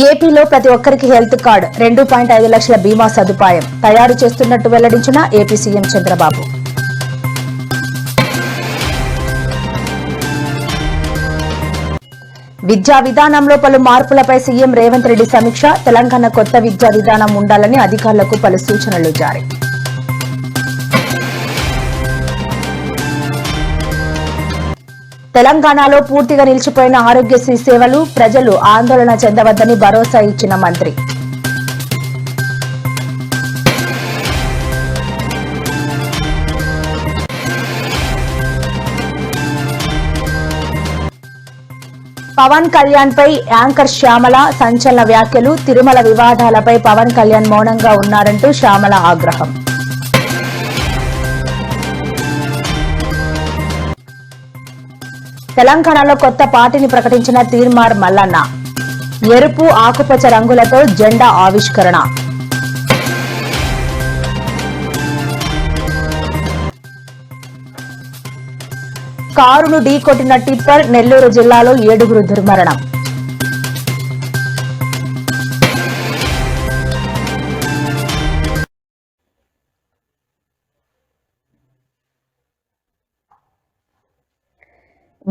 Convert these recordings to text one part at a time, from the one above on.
ఏపీలో ప్రతి ఒక్కరికి హెల్త్ కార్డ్ 2.5 లక్షల బీమా సదుపాయం తయారు చేస్తున్నట్టు వెల్లడించిన ఏపీ సీఎం చంద్రబాబు. విద్యా విధానంలో పలు మార్పులపై సీఎం రేవంత్ రెడ్డి సమీక్ష. తెలంగాణ కొత్త విద్యా విధానం ఉండాలని అధికారులకు పలు సూచనలు జారీ. తెలంగాణలో పూర్తిగా నిలిచిపోయిన ఆరోగ్యశ్రీ సేవలు, ప్రజలు ఆందోళన చెందవద్దని భరోసా ఇచ్చిన మంత్రి. పవన్ కళ్యాణ్ పై యాంకర్ శ్యామల సంచలన వ్యాఖ్యలు. తిరుమల వివాదాలపై పవన్ కళ్యాణ్ మౌనంగా ఉన్నారంటూ శ్యామల ఆగ్రహం. తెలంగాణలో కొత్త పార్టీని ప్రకటించిన తీర్మార్ మల్లన్న. ఎరుపు ఆకుపచ్చ రంగులతో జెండా ఆవిష్కరణ. కారును ఢీకొట్టిన టిప్పర్. నెల్లూరు జిల్లాలో 7 దుర్మరణం.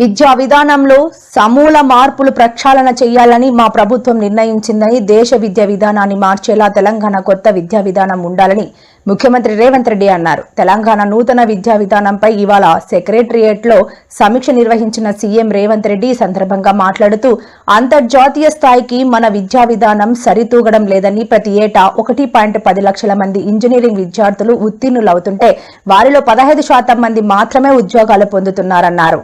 విద్యా విధానంలో సమూల మార్పులు ప్రక్షాళన చేయాలని మా ప్రభుత్వం నిర్ణయించిందని, దేశ విద్యా విధానాన్ని మార్చేలా తెలంగాణ కొత్త విద్యా విధానం ఉండాలని ముఖ్యమంత్రి రేవంత్ రెడ్డి అన్నారు. తెలంగాణ నూతన విద్యా విధానంపై ఇవాళ సెక్రటరియేట్లో సమీక్ష నిర్వహించిన సీఎం రేవంత్ రెడ్డి ఈ సందర్భంగా మాట్లాడుతూ, అంతర్జాతీయ స్థాయికి మన విద్యా విధానం సరితూగడం లేదని, ప్రతి ఏటా 1.10 లక్షల మంది ఇంజనీరింగ్ విద్యార్థులు ఉత్తీర్ణులవుతుంటే వారిలో 15% మంది మాత్రమే ఉద్యోగాలు పొందుతున్నారన్నారు.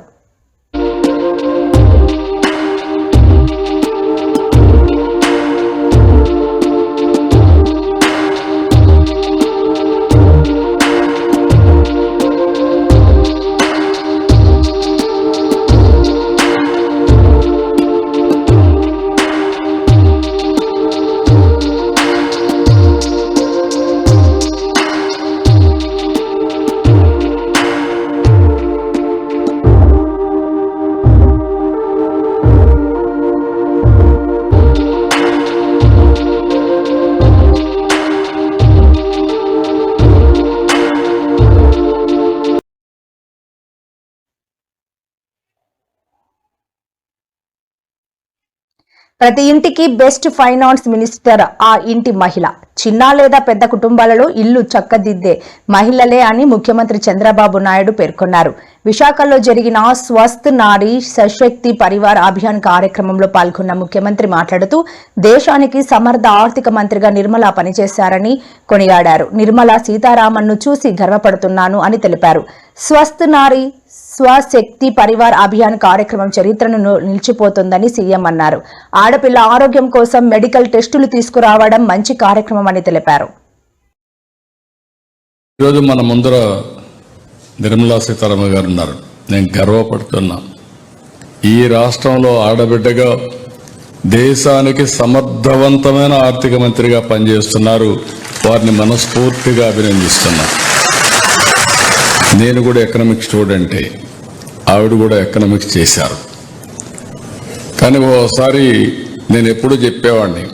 ప్రతి ఇంటికి బెస్ట్ ఫైనాన్స్ మినిస్టర్ ఆ ఇంటి మహిళ. చిన్న లేదా పెద్ద కుటుంబాలలో ఇల్లు చక్కదిద్దే మహిళలే అని ముఖ్యమంత్రి చంద్రబాబు నాయుడు పేర్కొన్నారు. విశాఖలో జరిగిన స్వస్థ్ నారీ సశక్తి పరివార్ అభియాన్ కార్యక్రమంలో పాల్గొన్న ముఖ్యమంత్రి మాట్లాడుతూ, దేశానికి సమర్థ ఆర్థిక మంత్రిగా నిర్మల పనిచేశారని కొనియాడారు. నిర్మలా సీతారామన్ను చూసి గర్వపడుతున్నాను అని తెలిపారు. స్వస్థ్ నారీ స్వశక్తి పరివార్ అభియాన్ కార్యక్రమం చరిత్రను నిలిచిపోతుందని సీఎం అన్నారు. ఆడపిల్ల ఆరోగ్యం కోసం మెడికల్ టెస్టులు తీసుకురావడం మంచి కార్యక్రమం అని తెలిపారు. ఈరోజు మన ముందర నిర్మలా సీతారామన్ గారు ఉన్నారు. నేను గర్వపడుతున్నా. ఈ రాష్ట్రంలో ఆడబిడ్డగా దేశానికి సమర్థవంతమైన ఆర్థిక మంత్రిగా పనిచేస్తున్నారు. వారిని మనస్ఫూర్తిగా అభినందిస్తున్నా. నేను కూడా ఎకనామిక్స్ స్టూడెంటే, ఆవిడ కూడా ఎకనామిక్స్ చేశారు. కానీ ఓసారి నేను ఎప్పుడూ చెప్పేవాడిని,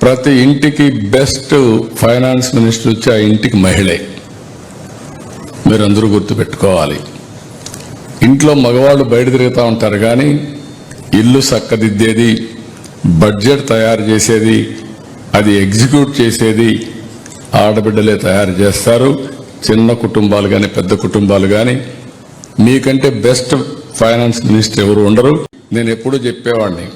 ప్రతి ఇంటికి బెస్ట్ ఫైనాన్స్ మినిస్టర్ వచ్చి ఆ ఇంటికి మహిళే. మీరందరూ గుర్తుపెట్టుకోవాలి. ఇంట్లో మగవాళ్ళు బయట తిరుగుతూ ఉంటారు, కానీ ఇల్లు చక్కదిద్దేది, బడ్జెట్ తయారు చేసేది, అది ఎగ్జిక్యూట్ చేసేది ఆడబిడ్డలే తయారు చేస్తారు. చిన్న కుటుంబాలు కానీ పెద్ద కుటుంబాలు కానీ మీకంటే బెస్ట్ ఫైనాన్స్ మినిస్టర్ ఎవరు ఉండరు. నేను ఎప్పుడూ చెప్పేవాడిని,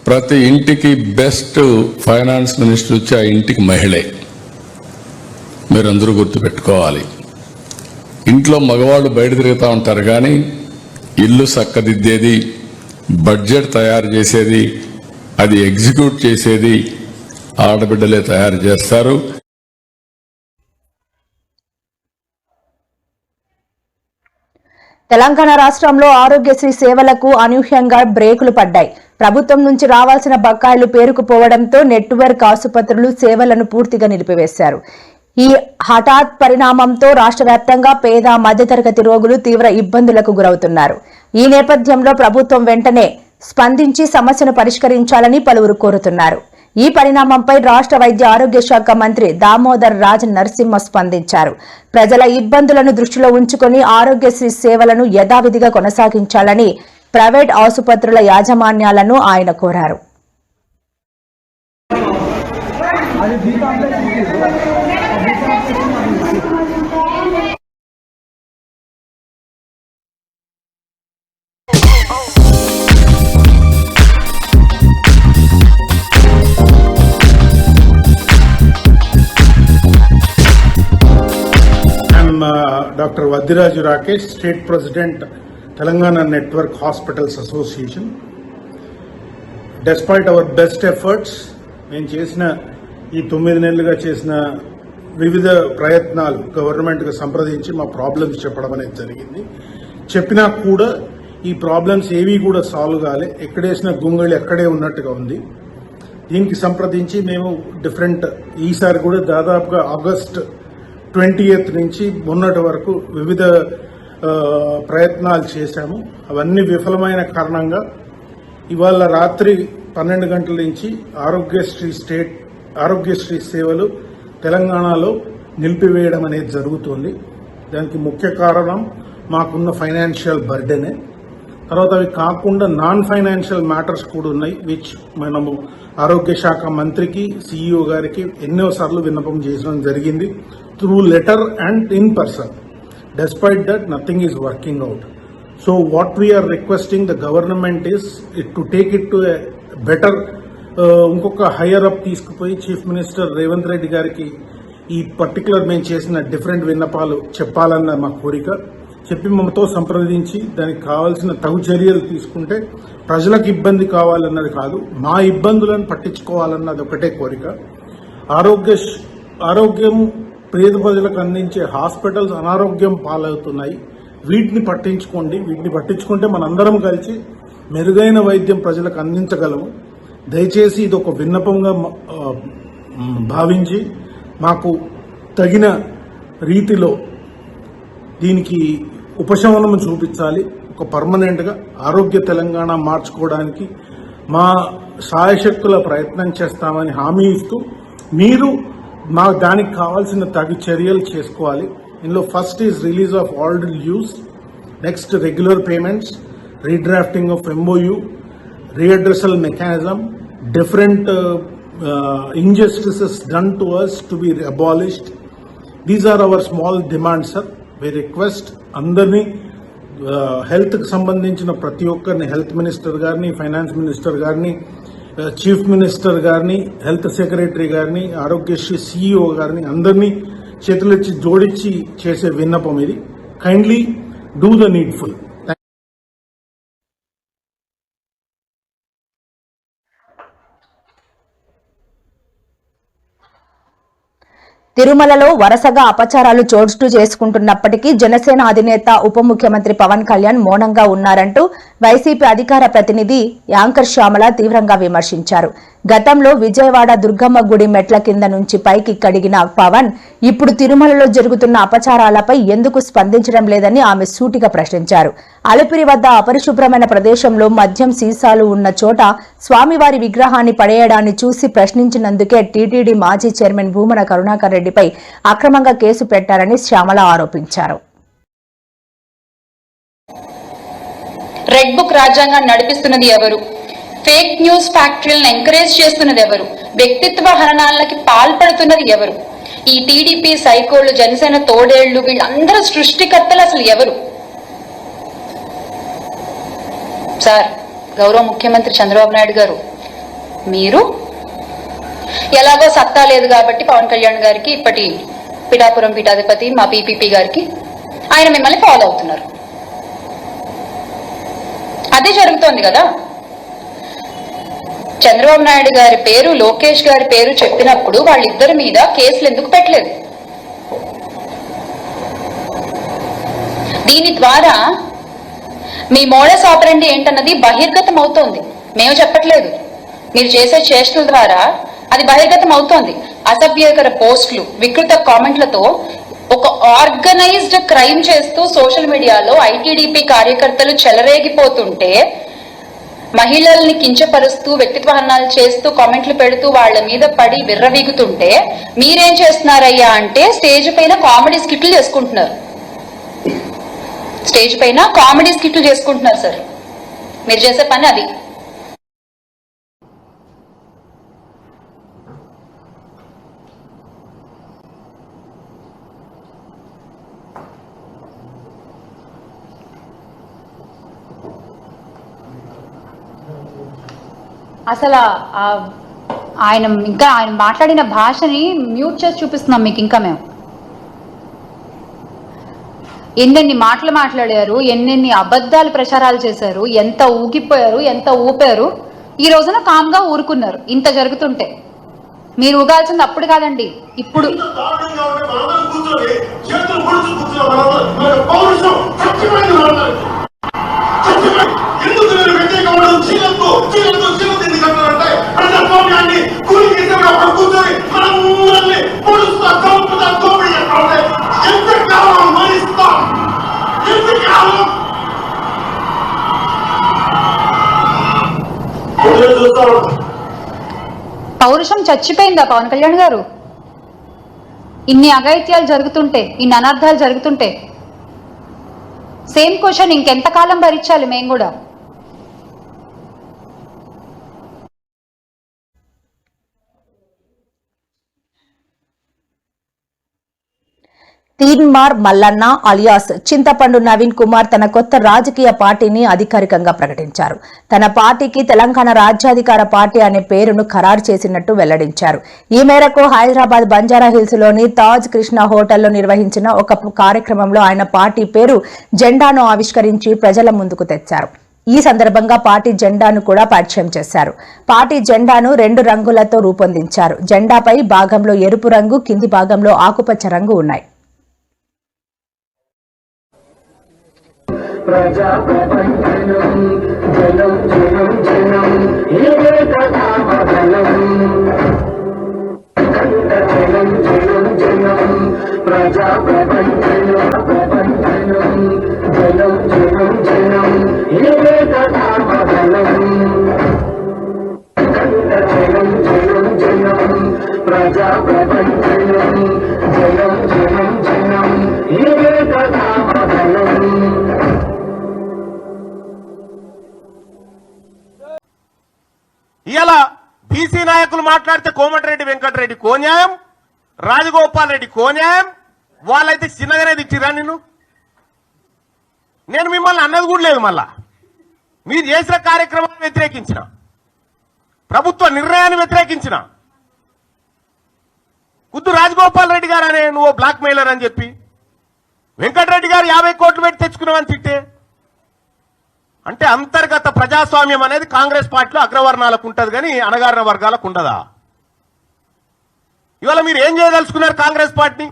ప్రతి ఇంటికి బెస్ట్ ఫైనాన్స్ మినిస్టర్ వచ్చి ఆ ఇంటికి మహిళే. మీరందరూ గుర్తుపెట్టుకోవాలి. ఇంట్లో మగవాళ్ళు బయట తిరుగుతూ ఉంటారు, కానీ ఇల్లు చక్కదిద్దేది, బడ్జెట్ తయారు చేసేది, అది ఎగ్జిక్యూట్ చేసేది ఆడబిడ్డలే తయారు చేస్తారు. తెలంగాణ రాష్ట్రంలో ఆరోగ్యశ్రీ సేవలకు అనూహ్యంగా బ్రేకులు పడ్డాయి. ప్రభుత్వం నుంచి రావాల్సిన బకాయిలు పేరుకుపోవడంతో నెట్వర్క్ ఆసుపత్రులు సేవలను పూర్తిగా నిలిపివేశారు. ఈ హఠాత్ పరిణామంతో రాష్ట్ర వ్యాప్తంగా పేద మధ్యతరగతి రోగులు తీవ్ర ఇబ్బందులకు గురవుతున్నారు. ఈ నేపథ్యంలో ప్రభుత్వం వెంటనే స్పందించి సమస్యను పరిష్కరించాలని పలువురు కోరుతున్నారు. ఈ పరిణామంపై రాష్ట్ర వైద్య ఆరోగ్య శాఖ మంత్రి దామోదర్ రాజ్ నరసింహ స్పందించారు. ప్రజల ఇబ్బందులను దృష్టిలో ఉంచుకుని ఆరోగ్యశ్రీ సేవలను యథావిధిగా కొనసాగించాలని ప్రైవేట్ ఆసుపత్రుల యాజమాన్యాలను ఆయన కోరారు. Dr. Vadiraju Rakesh, State President, Telangana Network Hospitals Association. Despite our best efforts, మేము చేసిన ఈ 9 నెలలుగా చేసిన వివిధ ప్రయత్నాలు గవర్నమెంట్కి సంప్రదించి మా ప్రాబ్లమ్స్ చెప్పడం అనేది జరిగింది. చెప్పినా కూడా ఈ ప్రాబ్లమ్స్ ఏవి కూడా సాల్వ్ కాలే, ఎక్కడేసిన గుంగళి ఎక్కడే ఉన్నట్టుగా ఉంది. దీనికి సంప్రదించి మేము ఈసారి కూడా దాదాపుగా ఆగస్ట్ 20th నుంచి మొన్నటి వరకు వివిధ ప్రయత్నాలు చేశాము. అవన్నీ విఫలమైన కారణంగా ఇవాళ రాత్రి 12 గంటల నుంచి ఆరోగ్యశ్రీ సేవలు తెలంగాణలో నిలిపివేయడం అనేది జరుగుతుంది. దానికి ముఖ్య కారణం మాకున్న ఫైనాన్షియల్ బర్డెనే. తర్వాత అవి కాకుండా నాన్ ఫైనాన్షియల్ మ్యాటర్స్ కూడా ఉన్నాయి, విచ్ మనము ఆరోగ్య శాఖ మంత్రికి, సిఇఓ గారికి ఎన్నోసార్లు విన్నపం చేయడం జరిగింది, through letter and in person. Despite that, nothing is working out. So what we are requesting the government is to take it to a better ఇంకొక హైయర్ అప్ తీసుకుపోయి చీఫ్ మినిస్టర్ రేవంత్ రెడ్డి గారికి ఈ పర్టికులర్ మేము చేసిన డిఫరెంట్ విన్నపాలు చెప్పాలన్న మా కోరిక. చెప్పి మమ్మతో సంప్రదించి దానికి కావాల్సిన తగు చర్యలు తీసుకుంటే ప్రజలకు ఇబ్బంది కావాలన్నది కాదు, మా ఇబ్బందులను పట్టించుకోవాలన్నది ఒకటే కోరిక. ఆరోగ్యం పేద ప్రజలకు అందించే హాస్పిటల్స్ అనారోగ్యం పాలవుతున్నాయి. వీటిని పట్టించుకోండి. వీటిని పట్టించుకుంటే మనందరం కలిసి మెరుగైన వైద్యం ప్రజలకు అందించగలము. దయచేసి ఇది ఒక విన్నపంగా భావించి మాకు తగిన రీతిలో దీనికి ఉపశమనం చూపించాలి. ఒక పర్మనెంట్గా ఆరోగ్య తెలంగాణ మార్చుకోవడానికి మా సాయశక్తుల ప్రయత్నం చేస్తామని హామీ ఇస్తూ మీరు మా దానికి కావాల్సిన తగు చర్యలు చేసుకోవాలి. ఇందులో first is release of already dues, next regular payments, redrafting of MOU, readdressal mechanism, different injustices done to us to be abolished. These are our small demands, sir. We request అందరినీ హెల్త్కి సంబంధించిన ప్రతి ఒక్కరిని, హెల్త్ మినిస్టర్ గారిని, finance minister గారిని, chief minister గారిని, health secretary గారిని, Aarogyasri CEO గారిని అందరినీ చేతులెచ్చి జోడించి చేసే విన్నపం ఇది. Kindly do the needful. తిరుమలలో వరుసగా అపచారాలు చోటు చేసుకుంటున్నప్పటికీ జనసేన అధినేత ఉప ముఖ్యమంత్రి పవన్ కళ్యాణ్ మౌనంగా ఉన్నారంటూ వైసీపీ అధికార ప్రతినిధి యాంకర్ శ్యామల తీవ్రంగా విమర్శించారు. గతంలో విజయవాడ దుర్గమ్మ గుడి మెట్ల కింద నుంచి పైకి కడిగిన పవన్ ఇప్పుడు తిరుమలలో జరుగుతున్న అపచారాలపై ఎందుకు స్పందించడం లేదని ఆమె సూటిగా ప్రశ్నించారు. అలిపిరి వద్ద అపరిశుభ్రమైన ప్రదేశంలో మద్యం సీసాలు ఉన్న చోట స్వామివారి విగ్రహాన్ని పడేయడాన్ని చూసి ప్రశ్నించినందుకే టీటీడీ మాజీ చైర్మన్ భూమన కరుణాకర్ రెడ్డిపై అక్రమంగా కేసు పెట్టారని శ్యామల ఆరోపించారు. రెడ్ బుక్ రాజ్యాంగాన్ని నడిపిస్తున్నది ఎవరు? ఫేక్ న్యూస్ ఫ్యాక్టరీలను ఎంకరేజ్ చేస్తున్నది ఎవరు? వ్యక్తిత్వ హననాలకి పాల్పడుతున్నది ఎవరు? ఈ టీడీపీ సైకోళ్లు, జనసేన తోడేళ్లు, వీళ్ళందరూ సృష్టికర్తలు అసలు ఎవరు? సార్, గౌరవ ముఖ్యమంత్రి చంద్రబాబు నాయుడు గారు, మీరు ఎలాగో సత్తా లేదు కాబట్టి పవన్ కళ్యాణ్ గారికి, ఇప్పటి పిఠాపురం పీఠాధిపతి మా పీపీపీ గారికి ఆయన మిమ్మల్ని ఫాలో అవుతున్నారు. అదే జరుగుతోంది కదా. చంద్రబాబు నాయుడు గారి పేరు, లోకేష్ గారి పేరు చెప్పినప్పుడు వాళ్ళిద్దరి మీద కేసులు ఎందుకు పెట్టలేదు? దీని ద్వారా మీ మోడస్ ఆపరెండి ఏంటన్నది బహిర్గతం అవుతోంది. మేము చెప్పట్లేదు, మీరు చేసే చేష్టల ద్వారా అది బహిర్గతం అవుతోంది. అసభ్యకర పోస్టులు, వికృత కామెంట్లతో ఒక ఆర్గనైజ్డ్ క్రైమ్ చేస్తూ సోషల్ మీడియాలో ఐటీడీపీ కార్యకర్తలు చెలరేగిపోతుంటే మహిళల్ని కించపరుస్తూ వ్యక్తిత్వ హననాలు చేస్తూ కామెంట్లు పెడుతూ వాళ్ళ మీద పడి విర్రవీగుతుంటే మీరేం చేస్తున్నారయ్యా అంటే స్టేజ్ పైన కామెడీ స్కిట్లు చేసుకుంటున్నారు. స్టేజ్ పైన కామెడీ స్కిట్లు చేసుకుంటున్నారు సార్. మీరు చేసే పని అది. అసలు ఆయన మాట్లాడిన భాషని మ్యూట్ చేసి చూపిస్తున్నాం మీకు. ఇంకా మేము ఎన్నెన్ని మాటలు మాట్లాడారు, ఎన్నెన్ని అబద్ధాలు ప్రచారాలు చేశారు, ఎంత ఊగిపోయారు, ఎంత ఊపారు. ఈ రోజున కామ్గా ఊరుకున్నారు. ఇంత జరుగుతుంటే మీరు ఊగాల్సింది అప్పుడు కాదండి, ఇప్పుడు. పౌరుషం చచ్చిపోయిందా పవన్ కళ్యాణ్ గారు? ఇన్ని అఘాయిత్యాలు జరుగుతుంటే, ఇన్ని అనర్థాలు జరుగుతుంటే సేమ్ క్వశ్చన్ ఇంకెంతకాలం భరించాలి మేము కూడా? తీన్మార్ మల్లన్న అలియాస్ చింతపండు నవీన్ కుమార్ తన కొత్త రాజకీయ పార్టీని అధికారికంగా ప్రకటించారు. తన పార్టీకి తెలంగాణ రాజ్యాధికార పార్టీ అనే పేరును ఖరారు చేసినట్టు వెల్లడించారు. ఈ మేరకు హైదరాబాద్ బంజారాహిల్స్ లోని తాజ్ కృష్ణ హోటల్లో నిర్వహించిన ఒక కార్యక్రమంలో ఆయన పార్టీ పేరు జెండాను ఆవిష్కరించి ప్రజల ముందుకు తెచ్చారు. ఈ సందర్భంగా పార్టీ జెండాను కూడా పరిచయం చేశారు. పార్టీ జెండాను 2 రంగులతో రూపొందించారు. జెండాపై భాగంలో ఎరుపు రంగు, కింది భాగంలో ఆకుపచ్చ రంగు ఉన్నాయి. ప్రజా ప్రపంచనం జనం జనం జనం ఇదే కథామగనం జనం జనం జనం ప్రజా ప్రపంచనం ప్రపంచనం జనం జనం జనం ఇదే కథామగనం జనం జనం జనం ప్రజా ప్రపంచనం జనం జనం జనం ఇదే కథామగనం. ఇలా బీసీ నాయకులు మాట్లాడితే కోమటిరెడ్డి వెంకటరెడ్డి కోన్యాయం, రాజగోపాల్ రెడ్డి కోన్యాయం, వాళ్ళైతే చిన్నగానే తిట్టిరా నిన్ను. నేను మిమ్మల్ని అన్నది కూడా లేదు. మళ్ళా మీరు చేసిన కార్యక్రమాన్ని వ్యతిరేకించిన, ప్రభుత్వ నిర్ణయాన్ని వ్యతిరేకించిన. కుద్దు రాజగోపాల్ రెడ్డి గారు అనే నువ్వు బ్లాక్ మెయిలర్ అని చెప్పి, వెంకటరెడ్డి గారు 50 కోట్లు పెట్టి తెచ్చుకున్నావని తిట్టే. అంటే అంతర్గత ప్రజాస్వామ్యం అనేది కాంగ్రెస్ పార్టీలో అగ్రవర్ణాలకు ఉంటుంది కానీ అణగారిన వర్గాలకు ఉండదా? ఇవాళ మీరు ఏం చేయదలుచుకున్నారు కాంగ్రెస్ పార్టీ?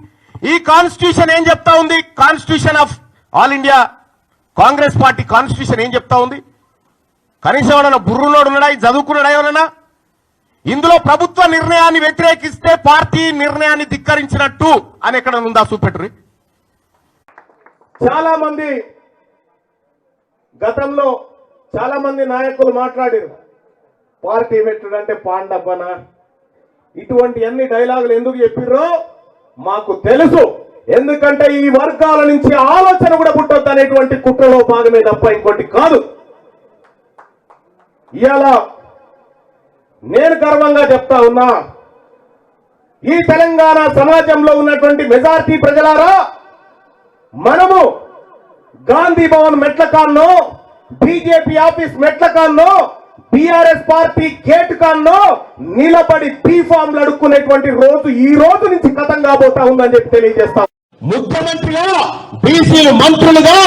ఈ కాన్స్టిట్యూషన్ ఏం చెప్తా ఉంది? Constitution of all India Congress party constitution ఏం చెప్తా ఉంది? కనీసం ఏమన్నా బుర్రులోడు ఉన్నాడా? చదువుకున్నాడా ఏమన్నా? ఇందులో ప్రభుత్వ నిర్ణయాన్ని వ్యతిరేకిస్తే పార్టీ నిర్ణయాన్ని ధిక్కరించినట్టు అని ఎక్కడ ఉందా? చూపెట్టుర్రి. చాలా మంది గతంలో చాలా మంది నాయకులు మాట్లాడారు, పార్టీ పెట్టుడంటే పాండబ్బన, ఇటువంటి అన్ని డైలాగులు ఎందుకు చెప్పిర్రో మాకు తెలుసు. ఎందుకంటే ఈ వర్గాల నుంచి ఆలోచన కూడా పుట్టొద్దు అనేటువంటి కుట్రలో భాగమే తప్ప ఇంకోటి కాదు. ఇవాళ నేను గర్వంగా చెప్తా ఉన్నా, ఈ తెలంగాణ సమాజంలో ఉన్నటువంటి మెజారిటీ ప్రజలారా, మనము గాంధీ భవన్ మెట్లకాన్నో, బీజేపీ ఆఫీస్ మెట్లకాన్నో, బీఆర్ఎస్ పార్టీ గేట్ కాన్నో నిలబడి బీఫామ్లు అడుక్కునేటువంటి రోజు ఈ రోజు నుంచి కథం కాబోతా ఉందని చెప్పి తెలియజేస్తాం. ముఖ్యమంత్రిగా, బీసీలు మంత్రులుగా,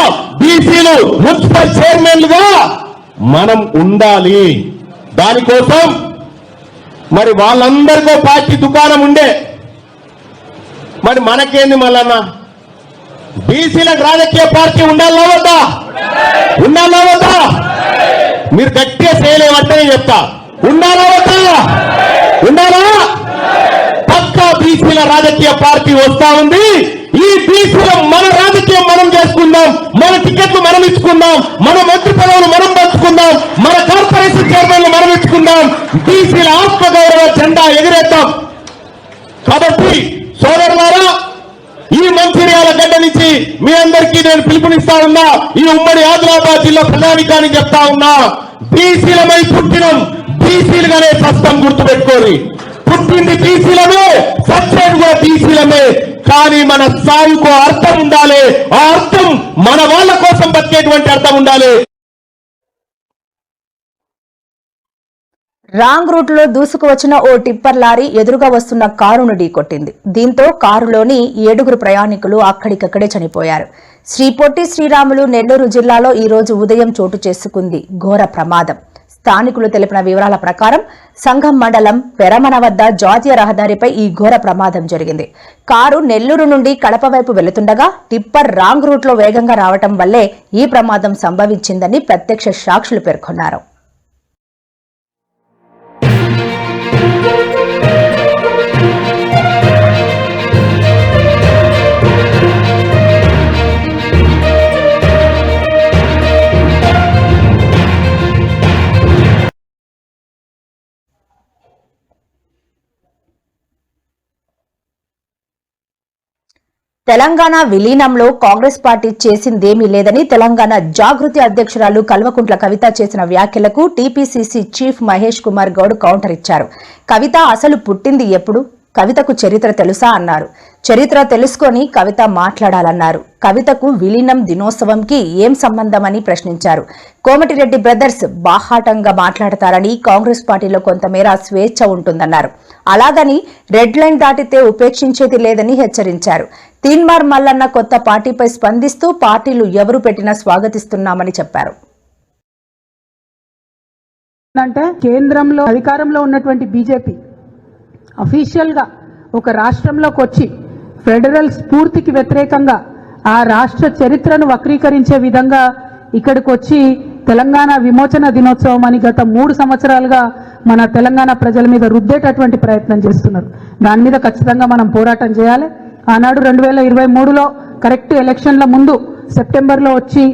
బీసీలు మున్సిపల్ చైర్మన్లుగా మనం ఉండాలి. దానికోసం మరి వాళ్ళందరికీ పార్టీ దుకాణం ఉండే, మరి మనకేంది మళ్ళన్నా? బీసీలకు రాజకీయ పార్టీ ఉండాలా వద్దా? ఉండాలా వద్దా? మీరు గట్టిగా చేయలేమంటే చెప్తా, ఉండాలా వద్దా? ఉండాలా? పక్కా బీసీల రాజకీయ పార్టీ వస్తా ఉంది. ఈ బీసీల మన రాజకీయం మనం చేసుకుందాం, మన టికెట్లు మనం ఇచ్చుకుందాం, మన మంత్రి పదవులు మనం పంచుకుందాం, మన కార్పొరేషన్ బీసీల ఆత్మగౌరవ జెండా ఎగిరేద్దాం. కాబట్టి సోదరులారా, ఈ మంచిర్యాల గడ్డ నుంచి మీ అందరికీ నేను పిలుపునిస్తా ఉన్నా, ఈ ఉమ్మడి ఆదిలాబాద్ జిల్లా ప్రధానికానికి చెప్తా ఉన్నా, బీసీలమై పుట్టినం, బీసీలుగానే సస్తం గుర్తుపెట్టుకోరి. పుట్టింది బీసీలమే, సచ్చేది కూడా బీసీలమే. కానీ మన సాగుకు అర్థం ఉండాలి. ఆ అర్థం మన వాళ్ళ కోసం బతికేటువంటి అర్థం ఉండాలి. రాంగ్ రూట్ లో దూసుకు వచ్చిన ఓ టిప్పర్ లారీ ఎదురుగా వస్తున్న కారును ఢీకొట్టింది. దీంతో కారులోని 7 ప్రయాణికులు అక్కడికక్కడే చనిపోయారు. శ్రీ పొట్టి శ్రీరాములు నెల్లూరు జిల్లాలో ఈ రోజు ఉదయం చోటు చేసుకుంది ఘోర ప్రమాదం. స్థానికులు తెలిపిన వివరాల ప్రకారం సంఘం మండలం పెరమన వద్ద జాతీయ రహదారిపై ఈ ఘోర ప్రమాదం జరిగింది. కారు నెల్లూరు నుండి కడప వైపు వెళుతుండగా టిప్పర్ రాంగ్ రూట్ లో వేగంగా రావటం వల్లే ఈ ప్రమాదం సంభవించిందని ప్రత్యక్ష సాక్షులు పేర్కొన్నారు. తెలంగాణ విలీనంలో కాంగ్రెస్ పార్టీ చేసిందేమీ లేదని తెలంగాణ జాగృతి అధ్యక్షురాలు కల్వకుంట్ల కవిత చేసిన వ్యాఖ్యలకు TPCC chief Mahesh Kumar Goud counter ఇచ్చారు. కవిత అసలు పుట్టింది ఎప్పుడు? కవితకు చరిత్ర తెలుసా అన్నారు. చరిత్ర తెలుసుకొని కవిత మాట్లాడాలన్నారు. కవితకు విలీనం దినోత్సవంకి ఏం సంబంధమని ప్రశ్నించారు. కోమటిరెడ్డి బ్రదర్స్ బాహాటంగా మాట్లాడతారని, కాంగ్రెస్ పార్టీలో కొంతమేర స్వేచ్ఛ ఉంటుందన్నారు. అలాగని రెడ్ లైన్ దాటితే ఉపేక్షించేది లేదని హెచ్చరించారు. తీన్మార్ మల్లన్న కొత్త పార్టీపై స్పందిస్తూ పార్టీలు ఎవరు పెట్టినా స్వాగతిస్తున్నామని చెప్పారు. అంటే కేంద్రంలో అధికారంలో ఉన్నటువంటి బీజేపీ అఫీషియల్ గా ఒక రాష్ట్రంలోకి వచ్చి ఫెడరల్ స్ఫూర్తికి వ్యతిరేకంగా ఆ రాష్ట్ర చరిత్రను వక్రీకరించే విధంగా ఇక్కడికి వచ్చి తెలంగాణ విమోచన దినోత్సవం అని గత 3 సంవత్సరాలుగా మన తెలంగాణ ప్రజల మీద రుద్దేటటువంటి ప్రయత్నం చేస్తున్నారు. దాని మీద ఖచ్చితంగా మనం పోరాటం చేయాలి. ఆనాడు 2023లో కరెక్ట్ ఎలక్షన్ల ముందు సెప్టెంబర్లో వచ్చి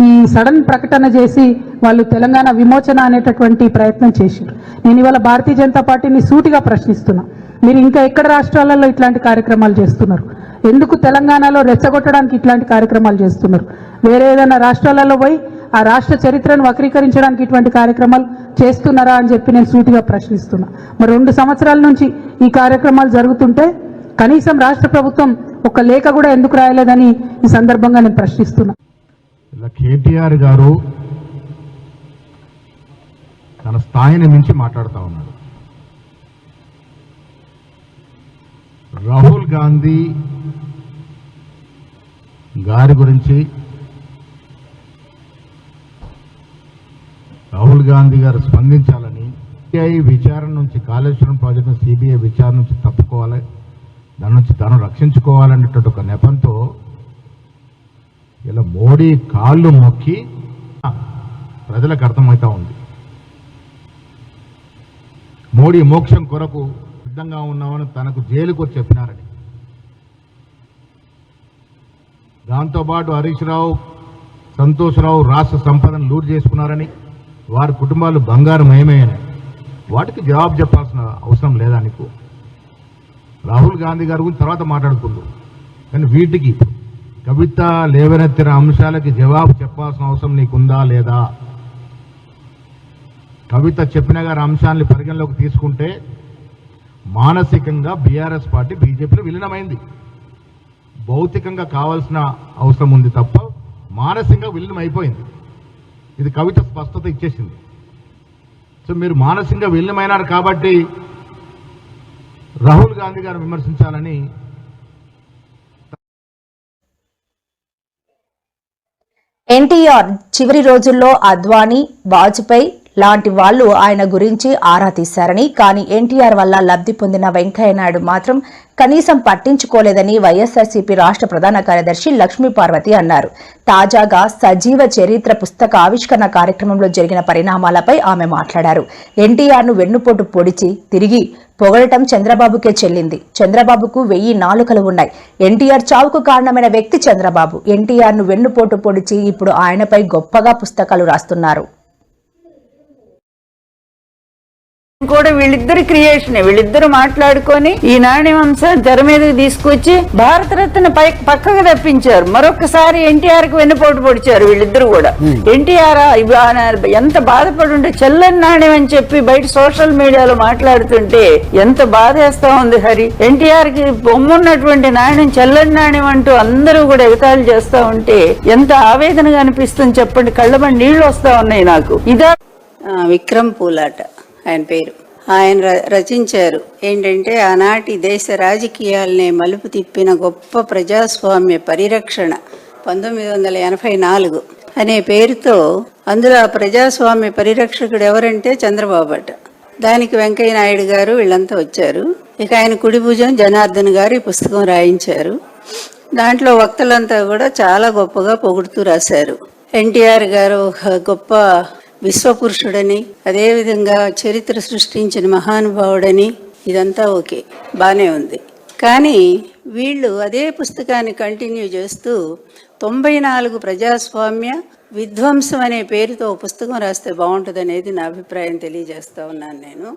ఈ సడన్ ప్రకటన చేసి వాళ్ళు తెలంగాణ విమోచన అనేటటువంటి ప్రయత్నం చేశారు. నేను ఇవాళ భారతీయ జనతా పార్టీని సూటిగా ప్రశ్నిస్తున్నా, మీరు ఇంకా ఎక్కడ రాష్ట్రాలలో ఇట్లాంటి కార్యక్రమాలు చేస్తున్నారు? ఎందుకు తెలంగాణలో రెచ్చగొట్టడానికి ఇట్లాంటి కార్యక్రమాలు చేస్తున్నారు? వేరే ఏదైనా రాష్ట్రాలలో పోయి ఆ రాష్ట్ర చరిత్రను వక్రీకరించడానికి ఇటువంటి కార్యక్రమాలు చేస్తున్నారా అని చెప్పి నేను సూటిగా ప్రశ్నిస్తున్నా. మరి 2 సంవత్సరాల నుంచి ఈ కార్యక్రమాలు జరుగుతుంటే కనీసం రాష్ట్ర ప్రభుత్వం ఒక లేఖ కూడా ఎందుకు రాయలేదని ఈ సందర్భంగా నేను ప్రశ్నిస్తున్నా. ఇలా కేటీఆర్ గారు తన స్థాయిని మించి మాట్లాడుతూ ఉన్నారు. రాహుల్ గాంధీ గారి గురించి, రాహుల్ గాంధీ గారు స్పందించాలని, సిబిఐ విచారణ నుంచి, కాళేశ్వరం ప్రాజెక్టు సిబిఐ విచారణ నుంచి తప్పుకోవాలి, దాని నుంచి తాను రక్షించుకోవాలనేటువంటి ఒక నెపంతో ఇలా మోడీ కాళ్ళు మొక్కి ప్రజలకు అర్థమవుతా ఉంది. మోడీ మోక్షం కొరకు సిద్ధంగా ఉన్నామని తనకు జైలుకు వచ్చి చెప్పినారని. దాంతోపాటు హరీష్ రావు, సంతోష్ రావు రాష్ట్ర సంపదను లూట్ చేసుకున్నారని, వారి కుటుంబాలు బంగారమయమయ్యాయని. వాటికి జవాబు చెప్పాల్సిన అవసరం లేదా నీకు? రాహుల్ గాంధీ గారి గురించి తర్వాత మాట్లాడుకుంటూ, కానీ వీటికి కవిత లేవనెత్తిన అంశాలకి జవాబు చెప్పాల్సిన అవసరం నీకుందా లేదా? కవిత చెప్పిన గారి అంశాన్ని పరిగణలోకి తీసుకుంటే మానసికంగా బీఆర్ఎస్ పార్టీ బీజేపీలో విలీనమైంది. భౌతికంగా కావాల్సిన అవసరం ఉంది తప్ప మానసికంగా విలీనం అయిపోయింది. ఇది కవిత స్పష్టత ఇచ్చేసింది. సో మీరు మానసికంగా విలీనమైనారు కాబట్టి రాహుల్ గాంధీ గారు విమర్శించాలని. ఎన్టీఆర్ చివరి రోజుల్లో అద్వానీ, వాజ్పేయి లాంటి వాళ్లు ఆయన గురించి ఆరా తీశారని, కానీ ఎన్టీఆర్ వల్ల లబ్ధి పొందిన వెంకయ్యనాయుడు మాత్రం కనీసం పట్టించుకోలేదని వైఎస్ఆర్సీపీ రాష్ట్ర ప్రధాన కార్యదర్శి లక్ష్మీ పార్వతి అన్నారు. తాజాగా సజీవ చరిత్ర పుస్తక ఆవిష్కరణ కార్యక్రమంలో జరిగిన పరిణామాలపై ఆమె మాట్లాడారు. ఎన్టీఆర్ను వెన్నుపోటు పొడిచి తిరిగి పొగడటం చంద్రబాబుకే చెల్లింది. చంద్రబాబుకు 1000 నాలుకలు ఉన్నాయి. ఎన్టీఆర్ చావుకు కారణమైన వ్యక్తి చంద్రబాబు. ఎన్టీఆర్ను వెన్నుపోటు పొడిచి ఇప్పుడు ఆయనపై గొప్పగా పుస్తకాలు రాస్తున్నారు. కూడా వీళ్ళిద్దరు క్రియేషనే. వీళ్ళిద్దరు మాట్లాడుకొని ఈ నాణ్యం అంశాన్ని తెర మీదకి తీసుకొచ్చి భారతరత్న పక్కకు తప్పించారు. మరొకసారి ఎన్టీఆర్ కు వెన్నుపోటు పొడిచారు వీళ్ళిద్దరు కూడా. ఎన్టీఆర్ ఎంత బాధపడి ఉంటే చెల్లని నాణ్యం అని చెప్పి బయట సోషల్ మీడియాలో మాట్లాడుతుంటే ఎంత బాధేస్తా ఉంది హరి. ఎన్టీఆర్ కి బొమ్మున్నటువంటి నాణ్యం చెల్లని నాణ్యం అంటూ అందరూ కూడా ఎగతాళి చేస్తా ఉంటే ఎంత ఆవేదనగా అనిపిస్తుంది చెప్పండి. కళ్ళబడి నీళ్లు వస్తా ఉన్నాయి నాకు. ఇదా విక్రమ్ పూలాట ఆయన పేరు. ఆయన రచించారు ఏంటంటే ఆనాటి దేశ రాజకీయాలనే మలుపు తిప్పిన గొప్ప ప్రజాస్వామ్య పరిరక్షణ 1984 అనే పేరుతో. అందులో ఆ ప్రజాస్వామ్య పరిరక్షకుడు ఎవరంటే చంద్రబాబు అట. దానికి వెంకయ్య నాయుడు గారు వీళ్ళంతా వచ్చారు. ఇక ఆయన కుడి భుజం జనార్దన్ గారు ఈ పుస్తకం రాయించారు. దాంట్లో వక్తలంతా కూడా చాలా గొప్పగా పొగుడుతూ రాశారు. ఎన్టీఆర్ గారు గొప్ప విశ్వపురుషుడని, అదేవిధంగా చరిత్ర సృష్టించిన మహానుభావుడని, ఇదంతా ఓకే, బానే ఉంది. కానీ వీళ్ళు అదే పుస్తకాన్ని కంటిన్యూ చేస్తూ 94 ప్రజాస్వామ్య విధ్వంసం అనే పేరుతో పుస్తకం రాస్తే బాగుంటుంది అనేది నా అభిప్రాయం తెలియజేస్తా ఉన్నాను నేను.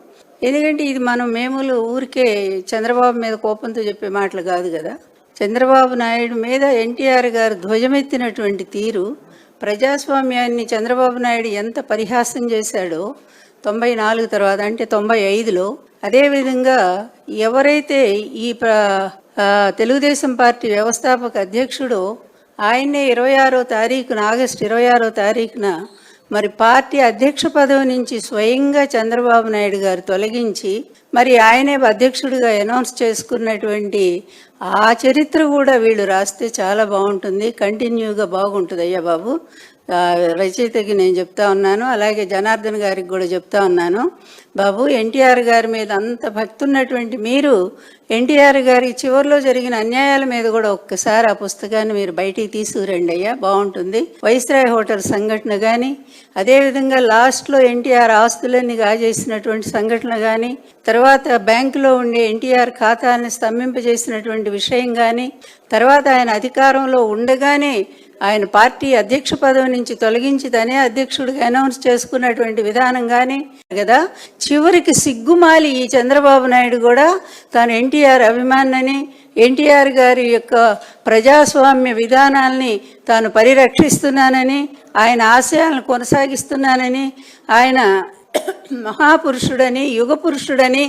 ఎందుకంటే ఇది మేము ఊరికే చంద్రబాబు మీద కోపంతో చెప్పే మాటలు కాదు కదా. చంద్రబాబు నాయుడు మీద ఎన్టీఆర్ గారు ధ్వజమెత్తినటువంటి తీరు, ప్రజాస్వామ్యాన్ని చంద్రబాబు నాయుడు ఎంత పరిహాసం చేశాడో 94 తర్వాత, అంటే 95లో. అదేవిధంగా ఎవరైతే ఈ తెలుగుదేశం పార్టీ వ్యవస్థాపక అధ్యక్షుడో ఆయనే 26వ తారీఖున, ఆగస్టు 26వ తారీఖున మరి పార్టీ అధ్యక్ష పదవి నుంచి స్వయంగా చంద్రబాబు నాయుడు గారు తొలగించి మరి ఆయనే అధ్యక్షుడిగా అనౌన్స్ చేసుకున్నటువంటి ఆ చరిత్ర కూడా వీళ్ళు రాస్తే చాలా బాగుంటుంది, కంటిన్యూగా బాగుంటుంది. అయ్యా బాబు, రచయితకి నేను చెప్తా ఉన్నాను, అలాగే జనార్దన్ గారికి కూడా చెప్తా ఉన్నాను. బాబు, ఎన్టీఆర్ గారి మీద అంత భక్తి ఉన్నటువంటి మీరు ఎన్టీఆర్ గారి చివరిలో జరిగిన అన్యాయాల మీద కూడా ఒక్కసారి ఆ పుస్తకాన్ని మీరు బయటికి తీసుకురండి అయ్యా, బాగుంటుంది. వైస్రాయ్ హోటల్ సంఘటన కానీ, అదేవిధంగా లాస్ట్లో ఎన్టీఆర్ ఆస్తులన్నీ కాజేసినటువంటి సంఘటన కానీ, తర్వాత బ్యాంకులో ఉండే ఎన్టీఆర్ ఖాతాన్ని స్తంభింపజేసినటువంటి విషయం కానీ, తర్వాత ఆయన అధికారంలో ఉండగానే ఆయన పార్టీ అధ్యక్ష పదవి నుంచి తొలగించి తనే అధ్యక్షుడిగా అనౌన్స్ చేసుకున్నటువంటి విధానం కానీ కదా. చివరికి సిగ్గుమాలి ఈ చంద్రబాబు నాయుడు కూడా తాను ఎన్టీఆర్ అభిమానని, ఎన్టీఆర్ గారి యొక్క ప్రజాస్వామ్య విధానాల్ని తాను పరిరక్షిస్తున్నానని, ఆయన ఆశయాలను కొనసాగిస్తున్నానని, ఆయన మహాపురుషుడని, యుగ పురుషుడని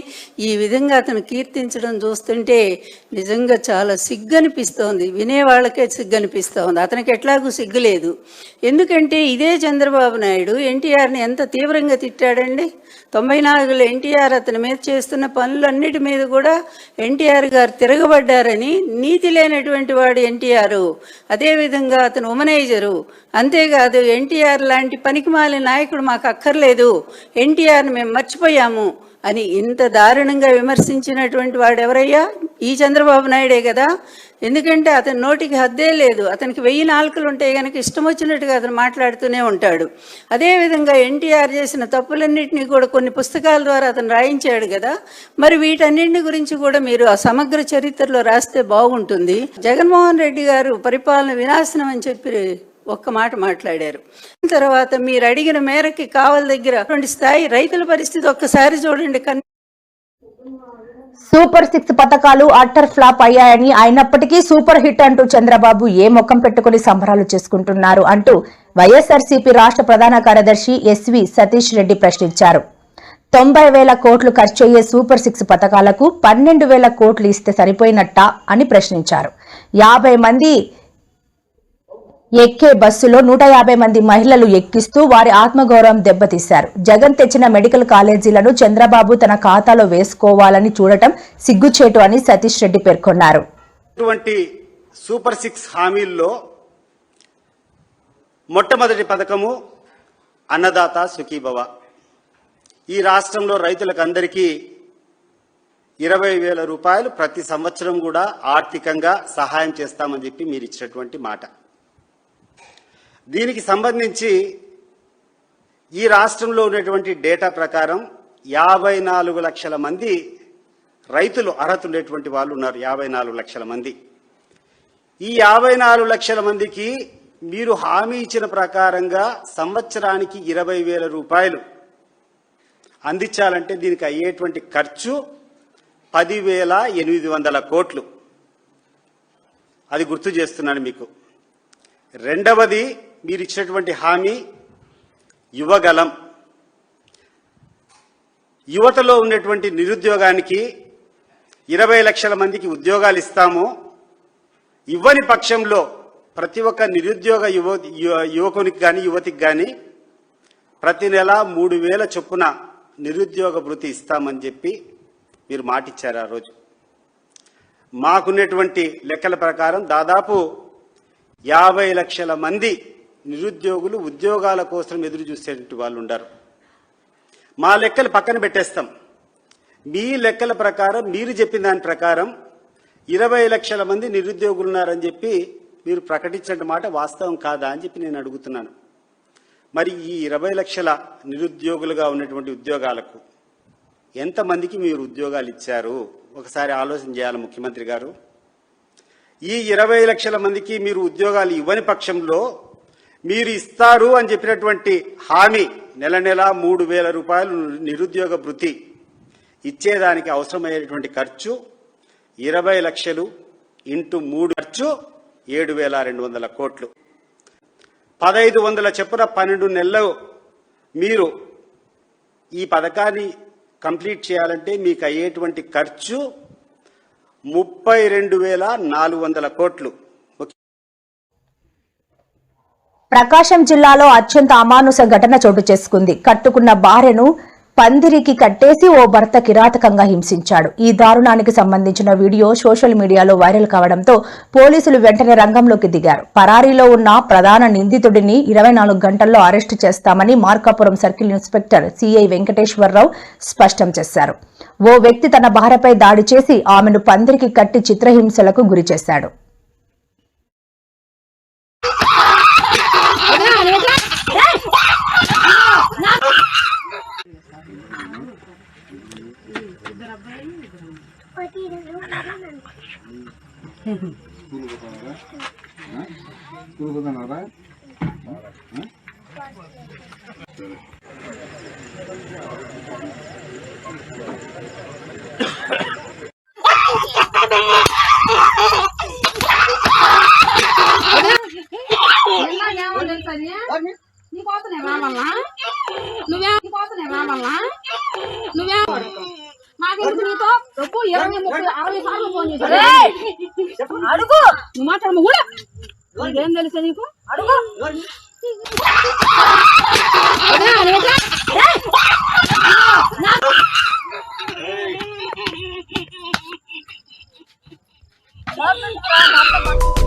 ఈ విధంగా అతను కీర్తించడం చూస్తుంటే నిజంగా చాలా సిగ్గనిపిస్తోంది. వినేవాళ్ళకే సిగ్గనిపిస్తోంది. అతనికి ఎట్లాగూ సిగ్గులేదు. ఎందుకంటే ఇదే చంద్రబాబు నాయుడు ఎన్టీఆర్ని ఎంత తీవ్రంగా తిట్టాడండి. 94లో ఎన్టీఆర్ అతని మీద చేస్తున్న పనులన్నిటి మీద కూడా ఎన్టీఆర్ గారు తిరగబడ్డారని, నీతి లేనటువంటి వాడు ఎన్టీఆర్, అదేవిధంగా అతను ఉమనైజరు, అంతేకాదు ఎన్టీఆర్ లాంటి పనికిమాలిన నాయకుడు మాకు అక్కర్లేదు, ఎన్టీఆర్ని మేము మర్చిపోయాము అని ఇంత దారుణంగా విమర్శించినటువంటి వాడు ఎవరయ్యా? ఈ చంద్రబాబు నాయుడే కదా. ఎందుకంటే అతని నోటికి హద్దే లేదు. అతనికి 1000 నాలుకలు ఉంటే కనుక ఇష్టం వచ్చినట్టుగా అతను మాట్లాడుతూనే ఉంటాడు. అదేవిధంగా ఎన్టీఆర్ చేసిన తప్పులన్నింటినీ కూడా కొన్ని పుస్తకాల ద్వారా అతను రాయించాడు కదా. మరి వీటన్నింటిని గురించి కూడా మీరు ఆ సమగ్ర చరిత్రలో రాస్తే బాగుంటుంది. జగన్మోహన్ రెడ్డి గారు పరిపాలన వినాశనం అని చెప్పి ఒక్క మాట మాట్లాడారు. తర్వాత మీరు అడిగిన మేరకి కావల దగ్గర అటువంటి స్థాయి రైతుల పరిస్థితి ఒక్కసారి చూడండి. సూపర్ 6 పథకాలు అట్టర్ ఫ్లాప్ అయ్యాయని, అయినప్పటికీ సూపర్ హిట్ అంటూ చంద్రబాబు ఏ ముఖం పెట్టుకుని సంబరాలు చేసుకుంటున్నారు అంటూ వైఎస్ఆర్సీపీ రాష్ట్ర ప్రధాన కార్యదర్శి ఎస్వి సతీష్ రెడ్డి ప్రశ్నించారు. 90,000 కోట్లు ఖర్చయ్యే సూపర్ 6 పథకాలకు 12,000 కోట్లు ఇస్తే సరిపోయినట్టా అని ప్రశ్నించారు. 50 మంది ఎక్కే బస్సులో 150 మంది మహిళలు ఎక్కిస్తూ వారి ఆత్మగౌరవం దెబ్బతీశారు. జగన్ తెచ్చిన మెడికల్ కాలేజీలను చంద్రబాబు తన ఖాతాలో వేసుకోవాలని చూడటం సిగ్గుచేటు అని సతీష్ రెడ్డి పేర్కొన్నారు. ఇటువంటి సూపర్ 6 హామీల్లో మొట్టమొదటి పథకము అన్నదాత సుఖీభవ. ఈ రాష్ట్రంలో రైతులకు అందరికీ 20,000 రూపాయలు ప్రతి సంవత్సరం కూడా ఆర్థికంగా సహాయం చేస్తామని చెప్పి మీరు ఇచ్చినటువంటి మాట. దీనికి సంబంధించి ఈ రాష్ట్రంలో ఉన్నటువంటి డేటా ప్రకారం 54 లక్షల మంది రైతులు అర్హత ఉండేటువంటి వాళ్ళు ఉన్నారు. 54 లక్షల మంది. ఈ 54 లక్షల మందికి మీరు హామీ ఇచ్చిన ప్రకారంగా సంవత్సరానికి 20,000 రూపాయలు అందించాలంటే దీనికి అయ్యేటువంటి ఖర్చు 10,800 కోట్లు. అది గుర్తు చేస్తున్నాను మీకు. రెండవది, మీరు ఇచ్చినటువంటి హామీ యువగలం. యువతలో ఉన్నటువంటి నిరుద్యోగానికి 20 లక్షల మందికి ఉద్యోగాలు ఇస్తాము. ఇవ్వని పక్షంలో ప్రతి ఒక్క నిరుద్యోగ యువకునికి కానీ యువతికి కానీ ప్రతి నెల 3,000 చొప్పున నిరుద్యోగ భృతి ఇస్తామని చెప్పి మీరు మాటిచ్చారు ఆ రోజు. మాకున్నటువంటి లెక్కల ప్రకారం దాదాపు 50 లక్షల మంది నిరుద్యోగులు ఉద్యోగాల కోసం ఎదురు చూసేటువంటి వాళ్ళు ఉన్నారు. మా లెక్కలు పక్కన పెట్టేస్తాం. మీ లెక్కల ప్రకారం, మీరు చెప్పిన దాని ప్రకారం 20 లక్షల మంది నిరుద్యోగులు ఉన్నారని చెప్పి మీరు ప్రకటించిన మాట వాస్తవం కాదా అని చెప్పి నేను అడుగుతున్నాను. మరి ఈ 20 లక్షల నిరుద్యోగులుగా ఉన్నటువంటి ఉద్యోగాలకు ఎంతమందికి మీరు ఉద్యోగాలు ఇచ్చారు ఒకసారి ఆలోచన చేయాలి ముఖ్యమంత్రి గారు. ఈ 20 లక్షల మందికి మీరు ఉద్యోగాలు ఇవ్వని పక్షంలో మీరు ఇస్తారు అని చెప్పినటువంటి హామీ నెల నెల 3,000 రూపాయలు నిరుద్యోగ భృతి ఇచ్చేదానికి అవసరమయ్యేటువంటి ఖర్చు 20 లక్షలు ఇంటూ 3 ఖర్చు 7,200 కోట్లు. 1,500 చొప్పున 12 నెలలు మీరు ఈ పథకాన్ని కంప్లీట్ చేయాలంటే మీకు అయ్యేటువంటి ఖర్చు 32,400 కోట్లు. ప్రకాశం జిల్లాలో అత్యంత అమానుష ఘటన చోటు చేసుకుంది. కట్టుకున్న భార్యను పందిరికి కట్టేసి ఓ భర్త కిరాతకంగా హింసించాడు. ఈ దారుణానికి సంబంధించిన వీడియో సోషల్ మీడియాలో వైరల్ కావడంతో పోలీసులు వెంటనే రంగంలోకి దిగారు. పరారీలో ఉన్న ప్రధాన నిందితుడిని 24 గంటల్లో అరెస్టు చేస్తామని Markapuram circle inspector CI Venkateswararao స్పష్టం చేశారు. ఓ వ్యక్తి తన భార్యపై దాడి చేసి ఆమెను పందిరికి కట్టి చిత్రహింసలకు గురి చేశాడు. అడుగు మాట్లాడము కూడా ఏం తెలుసా నీకు? అడుగు Hey!